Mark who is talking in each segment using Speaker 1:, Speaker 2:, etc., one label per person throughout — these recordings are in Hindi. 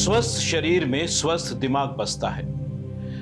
Speaker 1: स्वस्थ शरीर में स्वस्थ दिमाग बसता है।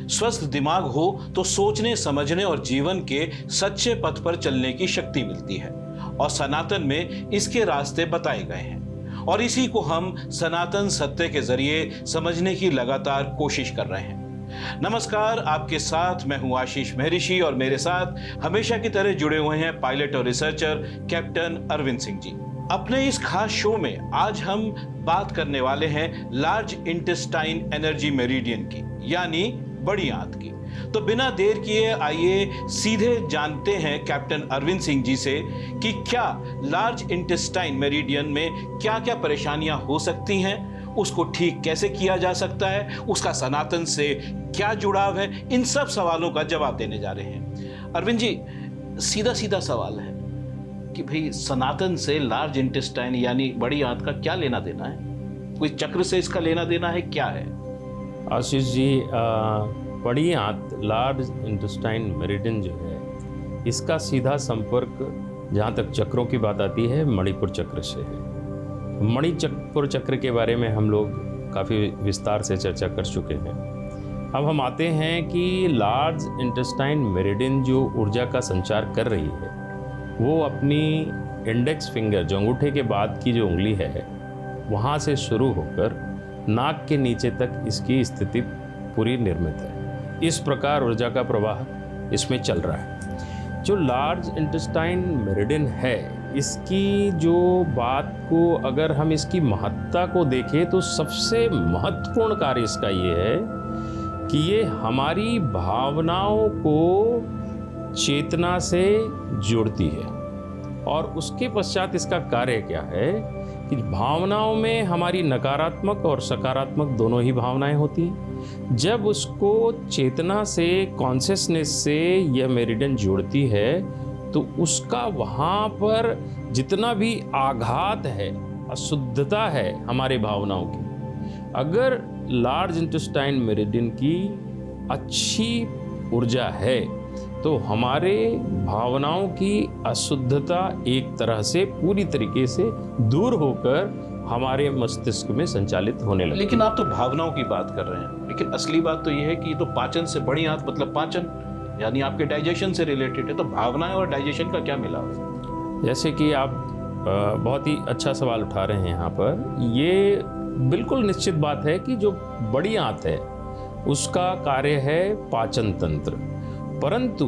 Speaker 1: स्वस्थ दिमाग हो तो सोचने समझने और जीवन के सच्चे पथ पर चलने की शक्ति मिलती है और सनातन में इसके रास्ते बताए गए हैं और इसी को हम सनातन सत्य के जरिए समझने की लगातार कोशिश कर रहे हैं। नमस्कार, आपके साथ मैं हूं आशीष महर्षि और मेरे साथ हमेशा की तरह जुड़े हुए हैं पायलट और रिसर्चर कैप्टन अरविंद सिंह जी। अपने इस खास शो में आज हम बात करने वाले हैं लार्ज इंटेस्टाइन एनर्जी मेरिडियन की, यानी बड़ी आंत की। तो बिना देर किए आइए सीधे जानते हैं कैप्टन अरविंद सिंह जी से कि क्या लार्ज इंटेस्टाइन मेरिडियन में क्या क्या परेशानियां हो सकती हैं, उसको ठीक कैसे किया जा सकता है, उसका सनातन से क्या जुड़ाव है। इन सब सवालों का जवाब देने जा रहे हैं। अरविंद जी, सीधा सीधा सवाल है कि भाई सनातन से लार्ज इंटेस्टाइन यानी बड़ी आंत का क्या लेना देना है? कोई चक्र से इसका लेना देना है, क्या है?
Speaker 2: आशीष जी, बड़ी आंत लार्ज इंटेस्टाइन मेरिडियन जो है, इसका सीधा संपर्क जहाँ तक चक्रों की बात आती है मणिपुर चक्र से है। मणिपुर चक्र के बारे में हम लोग काफ़ी विस्तार से चर्चा कर चुके हैं। अब हम आते हैं कि लार्ज इंटेस्टाइन मेरिडियन जो ऊर्जा का संचार कर रही है, वो अपनी इंडेक्स फिंगर, जो अंगूठे के बाद की जो उंगली है, वहाँ से शुरू होकर नाक के नीचे तक इसकी स्थिति पूरी निर्मित है। इस प्रकार ऊर्जा का प्रवाह इसमें चल रहा है। जो लार्ज इंटेस्टाइन मेरिडियन है, इसकी जो बात को अगर हम इसकी महत्ता को देखें तो सबसे महत्वपूर्ण कार्य इसका ये है कि ये हमारी भावनाओं को चेतना से जोड़ती है। और उसके पश्चात इसका कार्य क्या है कि भावनाओं में हमारी नकारात्मक और सकारात्मक दोनों ही भावनाएं होती हैं। जब उसको चेतना से, कॉन्शियसनेस से यह मेरिडियन जोड़ती है तो उसका वहाँ पर जितना भी आघात है, अशुद्धता है हमारे भावनाओं की, अगर लार्ज इंटेस्टाइन मेरिडियन की अच्छी ऊर्जा है तो हमारे भावनाओं की अशुद्धता एक तरह से पूरी तरीके से दूर होकर हमारे मस्तिष्क में संचालित होने लगे।
Speaker 1: लेकिन आप तो भावनाओं की बात कर रहे हैं, लेकिन असली बात तो यह है कि तो पाचन से बड़ी आंत मतलब पाचन, यानी आपके डाइजेशन से रिलेटेड है। तो भावनाएं और डाइजेशन का क्या मिलाव है?
Speaker 2: जैसे कि आप बहुत ही अच्छा सवाल उठा रहे हैं यहाँ पर। ये बिल्कुल निश्चित बात है कि जो बड़ी आंत है उसका कार्य है पाचन तंत्र, परंतु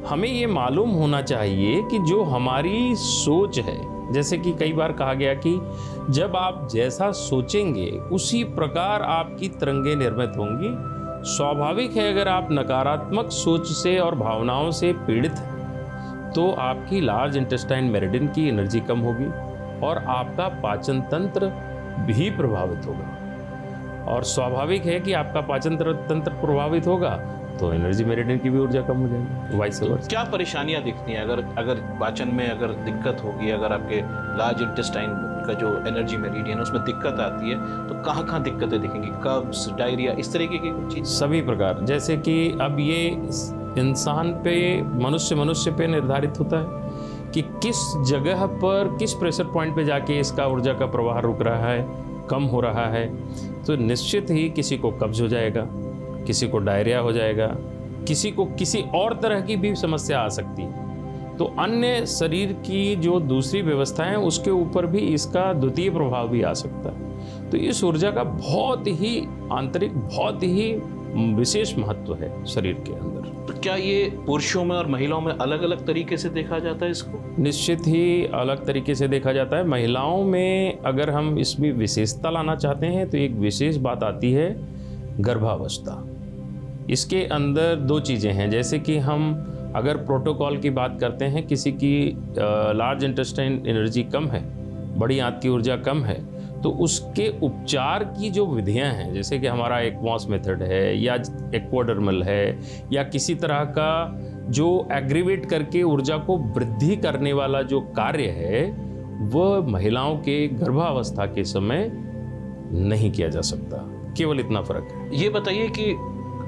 Speaker 2: हमें ये मालूम होना चाहिए कि जो हमारी सोच है, जैसे कि कई बार कहा गया कि जब आप जैसा सोचेंगे उसी प्रकार आपकी तरंगें निर्मित होंगी। स्वाभाविक है, अगर आप नकारात्मक सोच से और भावनाओं से पीड़ित हैं तो आपकी लार्ज इंटेस्टाइन मेरिडियन की एनर्जी कम होगी और आपका पाचन तंत्र भी प्रभावित होगा। और स्वाभाविक है कि आपका पाचन तंत्र प्रभावित होगा तो एनर्जी मेरिडियन की भी ऊर्जा कम हो जाएगी, वाइस वर्सा।
Speaker 1: क्या परेशानियां दिखती हैं अगर पाचन में अगर दिक्कत होगी, अगर आपके लार्ज इंटेस्टाइन का जो एनर्जी मेरिडियन है उसमें दिक्कत आती है तो कहाँ दिक्कतें दिखेंगी? कब्ज, डायरिया, इस तरीके की कुछ चीज?
Speaker 2: सभी प्रकार। जैसे कि अब ये इंसान पे, मनुष्य पे निर्धारित होता है कि किस जगह पर, किस प्रेशर पॉइंट पे जाके इसका ऊर्जा का प्रवाह रुक रहा है, कम हो रहा है। तो निश्चित ही किसी को कब्ज हो जाएगा, किसी को डायरिया हो जाएगा, किसी को किसी और तरह की भी समस्या आ सकती है। तो अन्य शरीर की जो दूसरी व्यवस्था है उसके ऊपर भी इसका द्वितीय प्रभाव भी आ सकता है। तो इस ऊर्जा का बहुत ही आंतरिक, बहुत ही विशेष महत्व है शरीर के अंदर।
Speaker 1: तो क्या ये पुरुषों में और महिलाओं में अलग अलग तरीके से देखा जाता है इसको?
Speaker 2: निश्चित ही अलग तरीके से देखा जाता है। महिलाओं में अगर हम इसमें विशेषता लाना चाहते हैं तो एक विशेष बात आती है गर्भावस्था। इसके अंदर दो चीज़ें हैं। जैसे कि हम अगर प्रोटोकॉल की बात करते हैं, किसी की लार्ज इंटेस्टाइन एनर्जी कम है, बड़ी आंत की ऊर्जा कम है, तो उसके उपचार की जो विधियां हैं, जैसे कि हमारा एक्वॉस मेथड है या एक्वाडर्मल है या किसी तरह का जो एग्रीवेट करके ऊर्जा को वृद्धि करने वाला जो कार्य है, वह महिलाओं के गर्भावस्था के समय नहीं किया जा सकता। केवल इतना फर्क है।
Speaker 1: ये बताइए कि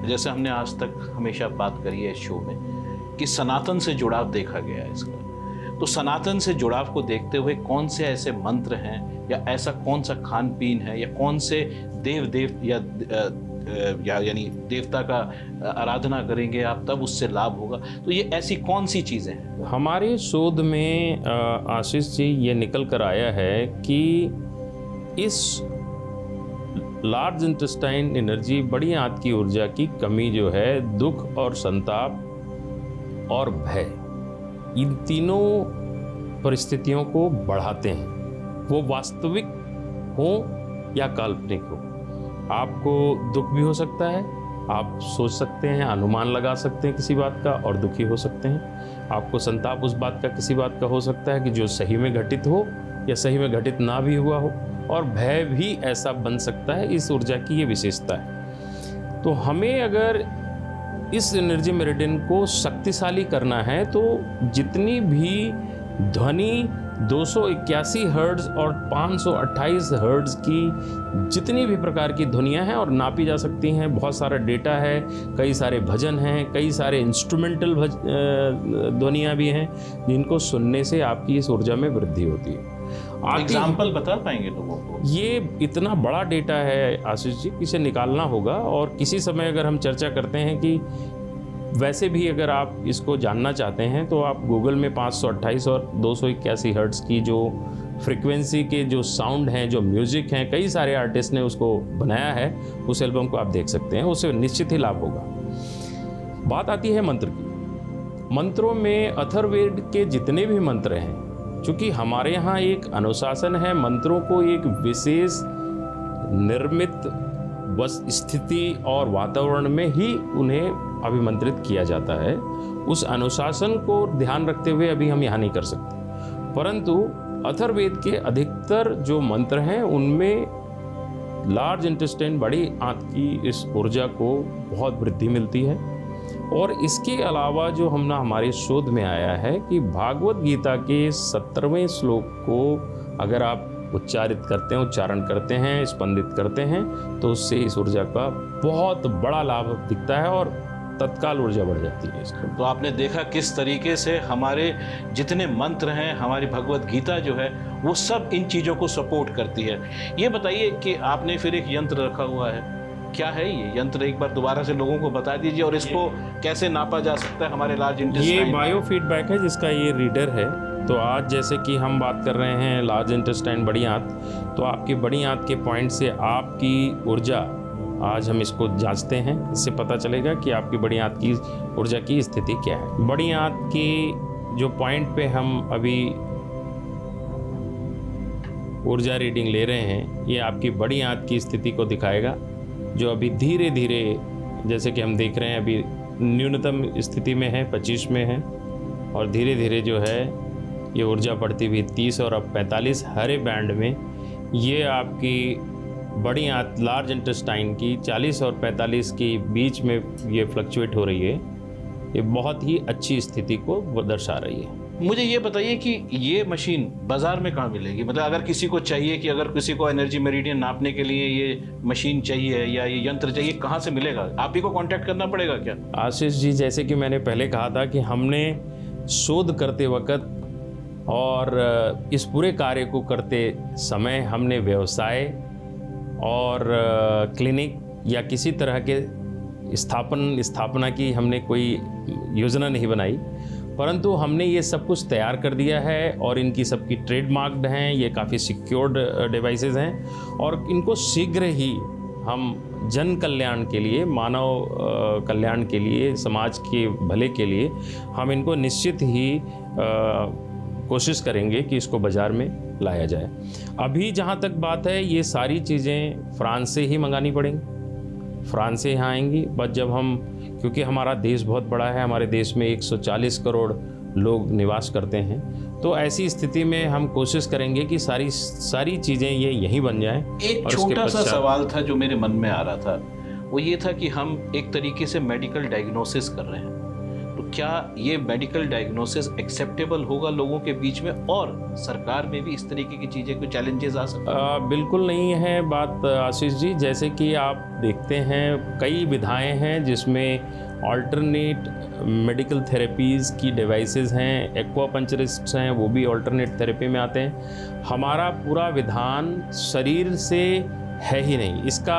Speaker 1: जैसे हमने आज तक हमेशा बात करी है इस शो में कि सनातन से जुड़ाव देखा गया है इसका, तो सनातन से जुड़ाव को देखते हुए कौन से ऐसे मंत्र हैं या ऐसा कौन सा खान पीन है या कौन से या यानी देवता का आराधना करेंगे आप, तब उससे लाभ होगा। तो ये ऐसी कौन सी चीज़ें हैं?
Speaker 2: हमारे शोध में आशीष जी ये निकल कर आया है कि इस लार्ज इंटेस्टाइन एनर्जी, बड़ी आंत की ऊर्जा की कमी जो है, दुख और संताप और भय, इन तीनों परिस्थितियों को बढ़ाते हैं, वो वास्तविक हो या काल्पनिक हो। आपको दुख भी हो सकता है, आप सोच सकते हैं, अनुमान लगा सकते हैं किसी बात का और दुखी हो सकते हैं। आपको संताप उस बात का, किसी बात का हो सकता है कि जो सही में घटित हो या सही में घटित ना भी हुआ हो, और भय भी ऐसा बन सकता है। इस ऊर्जा की ये विशेषता है। तो हमें अगर इस एनर्जी मेरिडियन को शक्तिशाली करना है तो जितनी भी ध्वनि 281 हर्ट्ज और 528 हर्ट्ज की जितनी भी प्रकार की ध्वनियाँ हैं और नापी जा सकती हैं, बहुत सारा डेटा है, कई सारे भजन हैं, कई सारे इंस्ट्रूमेंटल ध्वनियाँ भी हैं जिनको सुनने से आपकी इस ऊर्जा में वृद्धि होती है।
Speaker 1: एग्जाम्पल बता पाएंगे लोगों को?
Speaker 2: ये इतना बड़ा डेटा है आशीष जी, इसे निकालना होगा, और किसी समय अगर हम चर्चा करते हैं कि वैसे भी अगर आप इसको जानना चाहते हैं तो आप गूगल में 528 और 281 हर्ट्ज की जो फ्रीक्वेंसी के जो साउंड हैं, जो म्यूजिक हैं, कई सारे आर्टिस्ट ने उसको बनाया है, उस एल्बम को आप देख सकते हैं, उससे निश्चित ही लाभ होगा। बात आती है मंत्र की। मंत्रों में अथर्ववेद के जितने भी मंत्र हैं, चूँकि हमारे यहाँ एक अनुशासन है, मंत्रों को एक विशेष निर्मित स्थिति और वातावरण में ही उन्हें अभिमंत्रित किया जाता है। उस अनुशासन को ध्यान रखते हुए अभी हम यहाँ नहीं कर सकते, परंतु अथर्ववेद के अधिकतर जो मंत्र हैं उनमें लार्ज इंटेस्टाइन, बड़ी आंत की इस ऊर्जा को बहुत वृद्धि मिलती है। और इसके अलावा जो हमारे शोध में आया है कि भागवत गीता के 17वें श्लोक को अगर आप उच्चारण करते हैं, स्पंदित करते हैं, तो उससे इस ऊर्जा का बहुत बड़ा लाभ दिखता है और तत्काल ऊर्जा बढ़ जाती है इसको।
Speaker 1: तो आपने देखा किस तरीके से हमारे जितने मंत्र हैं, हमारी भगवत गीता जो है वो सब इन चीज़ों को सपोर्ट करती है। ये बताइए कि आपने फिर एक यंत्र रखा हुआ है, क्या है ये यंत्र? एक बार दोबारा से लोगों को बता दीजिए, और इसको कैसे नापा जा सकता है हमारे लार्ज इंटेस्टाइन?
Speaker 2: ये बायो फीडबैक है जिसका ये रीडर है। तो आज जैसे कि हम बात कर रहे हैं लार्ज इंटेस्टाइन, बड़ी आंत, तो आपकी बड़ी आंत के पॉइंट से आपकी ऊर्जा, आज हम इसको जांचते हैं, इससे पता चलेगा कि आपकी बड़ी आंत की ऊर्जा की स्थिति क्या है। बड़ी आंत की जो पॉइंट पे हम अभी ऊर्जा रीडिंग ले रहे हैं, ये आपकी बड़ी आंत की स्थिति को दिखाएगा, जो अभी धीरे धीरे, जैसे कि हम देख रहे हैं, अभी न्यूनतम स्थिति में है, 25 में है, और धीरे धीरे जो है ये ऊर्जा बढ़ती हुई 30 और अब 45 हरे बैंड में। ये आपकी बड़ी आंत लार्ज इंटेस्टाइन की 40 और 45 के बीच में ये फ्लक्चुएट हो रही है। ये बहुत ही अच्छी स्थिति को दर्शा रही है।
Speaker 1: मुझे ये बताइए कि ये मशीन बाजार में कहाँ मिलेगी? मतलब अगर किसी को चाहिए, कि अगर किसी को एनर्जी मेरिडियन नापने के लिए ये मशीन चाहिए या ये यंत्र चाहिए, कहाँ से मिलेगा? आप ही को कांटेक्ट करना पड़ेगा क्या?
Speaker 2: आशीष जी, जैसे कि मैंने पहले कहा था कि हमने शोध करते वक्त और इस पूरे कार्य को करते समय हमने व्यवसाय और क्लिनिक या किसी तरह के स्थापना की हमने कोई योजना नहीं बनाई, परंतु हमने ये सब कुछ तैयार कर दिया है और इनकी सबकी ट्रेडमार्क्ड हैं, ये काफ़ी सिक्योर्ड डिवाइसेस हैं, और इनको शीघ्र ही हम जन कल्याण के लिए, मानव कल्याण के लिए, समाज के भले के लिए हम इनको निश्चित ही कोशिश करेंगे कि इसको बाज़ार में लाया जाए। अभी जहाँ तक बात है, ये सारी चीज़ें फ्रांस से ही मंगानी पड़ेंगी, फ्रांस से यहाँ आएंगी। बस जब हम, क्योंकि हमारा देश बहुत बड़ा है, हमारे देश में 140 करोड़ लोग निवास करते हैं, तो ऐसी स्थिति में हम कोशिश करेंगे कि सारी चीज़ें ये यहीं बन जाएं।
Speaker 1: एक छोटा सा सवाल था जो मेरे मन में आ रहा था, वो ये था कि हम एक तरीके से मेडिकल डायग्नोसिस कर रहे हैं, तो क्या ये मेडिकल डायग्नोसिस एक्सेप्टेबल होगा लोगों के बीच में, और सरकार में भी इस तरीके की चीज़ें, कोई चैलेंजेस आ सकते हैं?
Speaker 2: बिल्कुल नहीं है बात आशीष जी। जैसे कि आप देखते हैं कई विधाएं हैं जिसमें ऑल्टरनेट मेडिकल थेरेपीज़ की डिवाइसेस हैं, एक्वापंचरिस्ट हैं, वो भी ऑल्टरनेट थेरेपी में आते हैं। हमारा पूरा विधान शरीर से है ही नहीं। इसका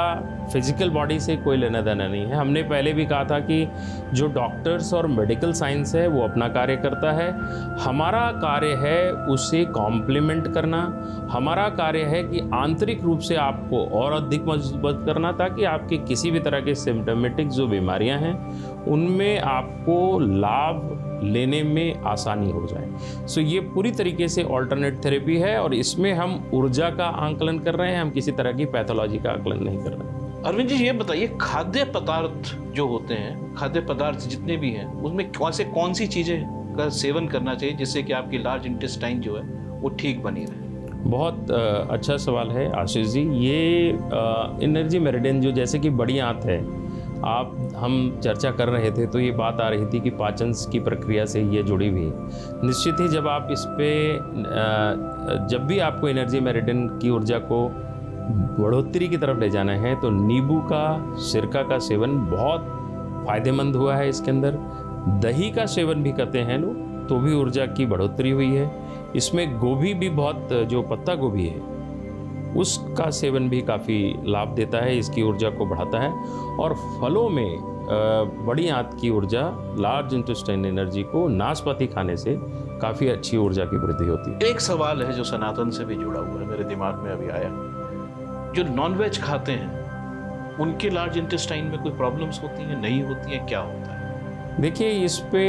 Speaker 2: फिजिकल बॉडी से कोई लेना देना नहीं है। हमने पहले भी कहा था कि जो डॉक्टर्स और मेडिकल साइंस है वो अपना कार्य करता है, हमारा कार्य है उसे कॉम्प्लीमेंट करना। हमारा कार्य है कि आंतरिक रूप से आपको और अधिक मजबूत करना, ताकि आपके किसी भी तरह के सिम्टोमेटिक जो बीमारियां हैं उनमें आपको लाभ लेने में आसानी हो जाए। सो ये पूरी तरीके से ऑल्टरनेट थेरेपी है और इसमें हम ऊर्जा का आंकलन कर रहे हैं, हम किसी तरह की पैथोलॉजी का आंकलन नहीं कर रहे हैं।
Speaker 1: अरविंद जी, ये बताइए, खाद्य पदार्थ जो होते हैं, खाद्य पदार्थ जितने भी हैं, उसमें कौन सी चीज़ें का सेवन करना चाहिए जिससे कि आपकी लार्ज इंटेस्टाइन जो है वो ठीक बनी रहे?
Speaker 2: बहुत अच्छा सवाल है आशीष जी। ये एनर्जी मेरिडियन जो, जैसे कि बड़ी आंत है, हम चर्चा कर रहे थे तो ये बात आ रही थी कि पाचन की प्रक्रिया से ये जुड़ी हुई है। निश्चित ही जब आप इस पे जब भी आपको एनर्जी मेरिडियन की ऊर्जा को बढ़ोतरी की तरफ ले जाना है तो नींबू का, सिरका का सेवन बहुत फायदेमंद हुआ है। इसके अंदर दही का सेवन भी करते हैं लोग, तो भी ऊर्जा की बढ़ोतरी हुई है। इसमें गोभी भी बहुत, जो पत्ता गोभी है उसका सेवन भी काफ़ी लाभ देता है, इसकी ऊर्जा को बढ़ाता है। और फलों में बड़ी आंत की ऊर्जा, लार्ज इंटेस्टाइन एनर्जी को नाशपाती खाने से काफ़ी अच्छी ऊर्जा की वृद्धि होती है।
Speaker 1: एक सवाल है जो सनातन से भी जुड़ा हुआ है, मेरे दिमाग में अभी आया। जो नॉनवेज खाते हैं उनके लार्ज इंटेस्टाइन में कोई प्रॉब्लम्स होती हैं, नहीं होती हैं, क्या होता है?
Speaker 2: देखिए, इस पे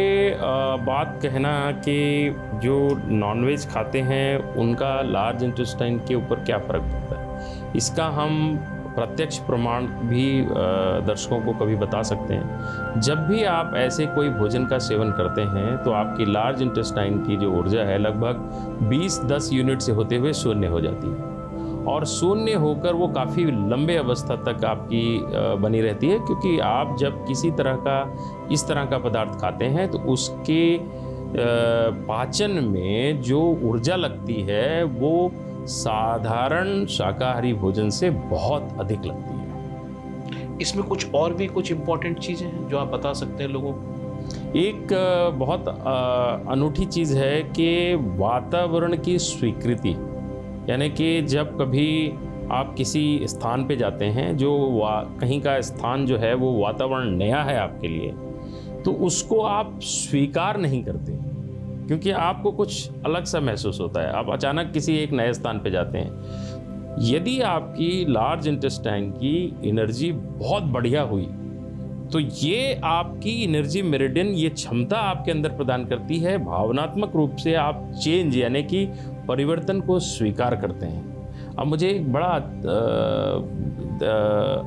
Speaker 2: बात कहना कि जो नॉनवेज खाते हैं उनका लार्ज इंटेस्टाइन के ऊपर क्या फ़र्क पड़ता है, इसका हम प्रत्यक्ष प्रमाण भी दर्शकों को कभी बता सकते हैं। जब भी आप ऐसे कोई भोजन का सेवन करते हैं तो आपकी लार्ज इंटेस्टाइन की जो ऊर्जा है लगभग 20-10 यूनिट से होते हुए शून्य हो जाती है, और शून्य होकर वो काफ़ी लंबे अवस्था तक आपकी बनी रहती है। क्योंकि आप जब किसी तरह का इस तरह का पदार्थ खाते हैं तो उसके पाचन में जो ऊर्जा लगती है वो साधारण शाकाहारी भोजन से बहुत अधिक लगती है।
Speaker 1: इसमें कुछ और भी कुछ इम्पोर्टेंट चीज़ें हैं जो आप बता सकते हैं लोगों को?
Speaker 2: एक बहुत अनूठी चीज़ है कि वातावरण की स्वीकृति, यानी कि जब कभी आप किसी स्थान पे जाते हैं, जो कहीं का स्थान जो है वो वातावरण नया है आपके लिए, तो उसको आप स्वीकार नहीं करते क्योंकि आपको कुछ अलग सा महसूस होता है। आप अचानक किसी एक नए स्थान पे जाते हैं, यदि आपकी लार्ज इंटेस्टाइन की एनर्जी बहुत बढ़िया हुई तो ये आपकी एनर्जी मेरिडियन ये क्षमता आपके अंदर प्रदान करती है, भावनात्मक रूप से आप चेंज यानी कि परिवर्तन को स्वीकार करते हैं। अब मुझे एक बड़ा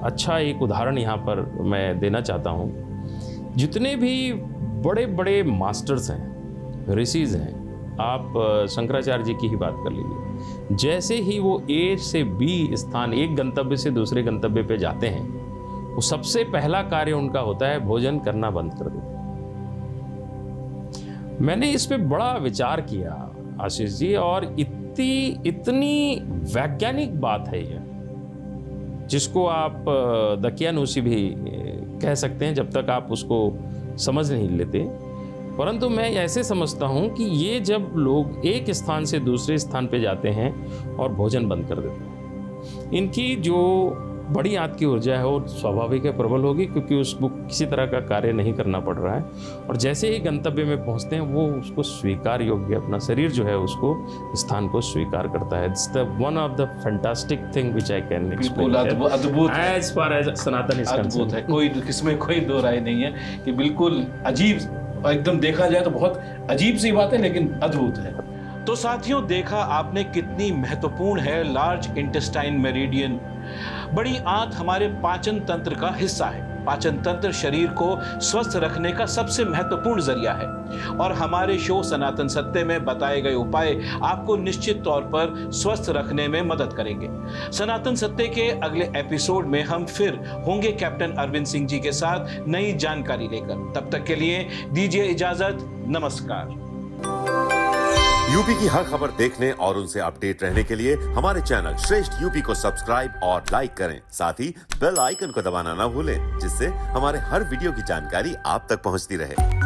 Speaker 2: अच्छा एक उदाहरण यहाँ पर मैं देना चाहता हूँ। जितने भी बड़े बड़े मास्टर्स हैं, ऋषिज हैं, आप शंकराचार्य जी की ही बात कर लीजिए। जैसे ही वो ए से बी स्थान, एक गंतव्य से दूसरे गंतव्य पे जाते हैं, वो सबसे पहला कार्य उनका होता है भोजन करना बंद कर देते हैं। मैंने इस पे बड़ा विचार किया आशीष जी, और इतनी वैज्ञानिक बात है ये, जिसको आप दकियानूसी भी कह सकते हैं जब तक आप उसको समझ नहीं लेते। परंतु मैं ऐसे समझता हूँ कि ये जब लोग एक स्थान से दूसरे स्थान पे जाते हैं और भोजन बंद कर देते हैं, इनकी जो बड़ी आंत की ऊर्जा है वो स्वाभाविक है प्रबल होगी, क्योंकि उसको किसी तरह का कार्य नहीं करना पड़ रहा है। और जैसे ही गंतव्य में पहुंचते हैं वो उसको स्वीकार योग्य, अपना शरीर जो है उसको स्থাन को स्वीकार करता है। It's the one of the fantastic thing which I can explain.
Speaker 1: अद्भुत
Speaker 2: as far as Sanatan is
Speaker 1: अद्भुत है, कोई इसमें कोई दो राय नहीं है कि बिल्कुल अजीब, एकदम देखा जाए तो बहुत अजीब सी बात है, लेकिन अद्भुत है। तो साथियों, देखा आपने कितनी महत्वपूर्ण है लार्ज इंटेस्टाइन मेरिडियन। बड़ी आंत हमारे पाचन तंत्र का हिस्सा है। पाचन तंत्र शरीर को स्वस्थ रखने का सबसे महत्वपूर्ण जरिया है, और हमारे शो सनातन सत्य में बताए गए उपाय आपको निश्चित तौर पर स्वस्थ रखने में मदद करेंगे। सनातन सत्य के अगले एपिसोड में हम फिर होंगे कैप्टन अरविंद सिंह जी के साथ नई जानकारी लेकर। तब तक के लिए दीजिए इजाजत, नमस्कार।
Speaker 3: यूपी की हर खबर देखने और उनसे अपडेट रहने के लिए हमारे चैनल श्रेष्ठ यूपी को सब्सक्राइब और लाइक करें। साथ ही बेल आइकन को दबाना ना भूलें, जिससे हमारे हर वीडियो की जानकारी आप तक पहुंचती रहे।